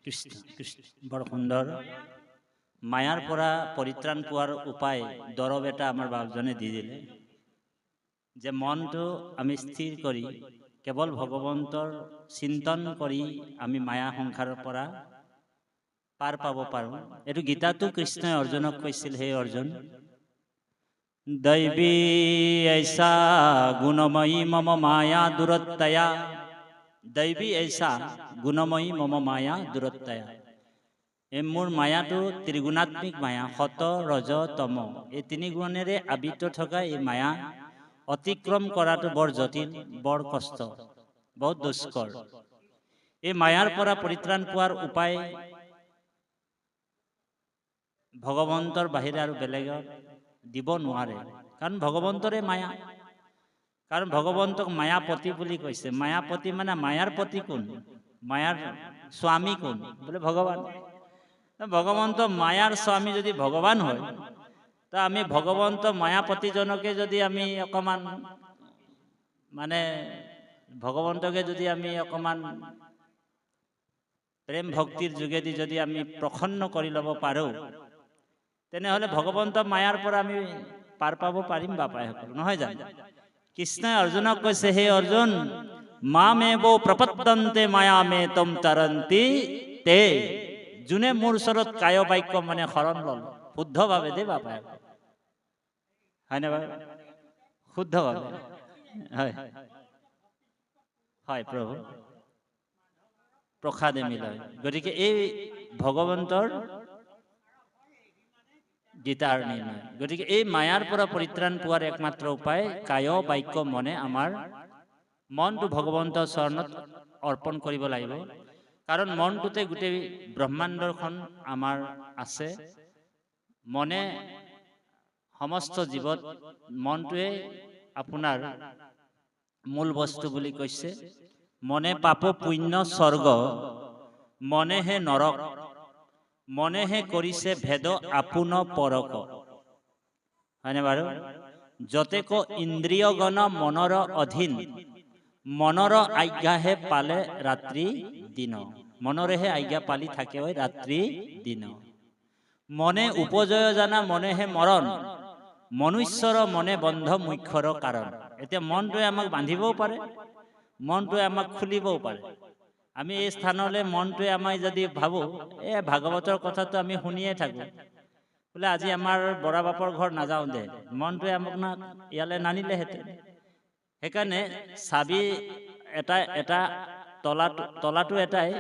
কৃষ্ণ কৃষ্ণ বৰ সুন্দৰ মায়াৰ পৰা পৰিত্ৰাণ পোৱাৰ উপায় দৰব এটা আমাৰ বাপজনে দি দিলে যে মনটো আমি স্থিৰ কৰি কেৱল ভগৱন্তৰ চিন্তন কৰি আমি মায়া সংসাৰৰ পৰা পাৰ পাব পাৰোঁ। এইটো গীতাতো কৃষ্ণই অৰ্জুনক কৈছিল, হে অৰ্জুন দৈবী ऐसा গুণময়ী মম মায়া দুৰত্তয়া, দৈবী ऐसा গুণময়ী মম মায়া দুৰত্তয়া। এই মোৰ মায়াটো ত্ৰিগুণাত্মিক মায়া, সত ৰজ তম, এই তিনি গুণেৰে আবৃত থকা এই মায়া অতিক্ৰম কৰাটো বৰ জটিল, বৰ কষ্ট, বহুত দুষ্কৰ। এই মায়াৰ পৰা পৰিত্ৰাণ পোৱাৰ উপায় ভগৱন্তৰ বাহিৰে আৰু বেলেগৰ দিব নোৱাৰে, কাৰণ ভগৱন্তৰে মায়া। কাৰণ ভগৱন্তক মায়াপতি বুলি কৈছে। মায়াপতি মানে মায়াৰ পতি কোন, মায়াৰ স্বামী কোন, বোলে ভগৱান। ভগৱন্ত মায়াৰ স্বামী যদি ভগৱান হয়, তা আমি ভগৱন্ত মায়াপতিজনকে যদি আমি অকমান মানে ভগৱন্তকে যদি আমি অকমান প্ৰেম ভক্তিৰ যোগেদি যদি আমি প্ৰসন্ন কৰি ল'ব পাৰোঁ, তেনেহলে ভগৱন্ত মায়াৰ পৰা আমি পাৰ পাব পাৰিম বাপাইসকল, নহয় জানো? কৃষ্ণই অৰ্জুনক কৈছে, হে অৰ্জুন মামেব প্ৰপদ্যন্তে মায়ামে তম তৰন্তি তে, যোনে মোৰ ওচৰত কায় বাক্য মানে শৰণ ল'ল শুদ্ধভাৱে দেই বাপাই, হয়নে বাৰু? শুদ্ধভাৱে, হয় হয় প্ৰভু প্ৰসাদে মিলয়। গতিকে এই ভগৱন্তৰ গীতাৰ নিৰ্ণয়। গতিকে এই মায়াৰ পৰা পৰিত্ৰাণ পোৱাৰ একমাত্ৰ উপায় কায় বাক্য মনে আমাৰ মনটো ভগৱন্তৰ চৰণত অৰ্পণ কৰিব লাগিব। কাৰণ মনটোতে গোটেই ব্ৰহ্মাণ্ডখন আমাৰ আছে। মনে সমস্ত জীৱত মনটোৱে আপোনাৰ মূল বস্তু বুলি কৈছে। মনে পাপ পুণ্য স্বৰ্গ, মনেহে নৰক, মনেহে কৰিছে ভেদ আপোন পৰক, হয়নে বাৰু? যতেক ইন্দ্ৰিয়গণ মনৰ অধীন, মনৰ আজ্ঞাহে পালে ৰাত্ৰি দিন, মনৰেহে আজ্ঞা পালি থাকে হয় ৰাত্ৰি দিন। মনে উপজয় জানা মনেহে মৰণ, মনুষ্যৰ মনে বন্ধ মুখ্যৰ কাৰণ। এতিয়া মনটোৱে আমাক বান্ধিবও পাৰে, মনটোৱে আমাক খুলিবও পাৰে। আমি এই স্থানলৈ মনটোৱে আমাক যদি ভাবোঁ, ভাগৱতৰ কথাটো আমি শুনিয়ে থাকোঁ, বোলে আজি আমাৰ বৰা বাপৰ ঘৰ নাযাওঁ দে, মনটোৱে আমাক না ইয়ালৈ নানিলেহেঁতেন। সেইকাৰণে চাবি এটা তলাটো এটাই,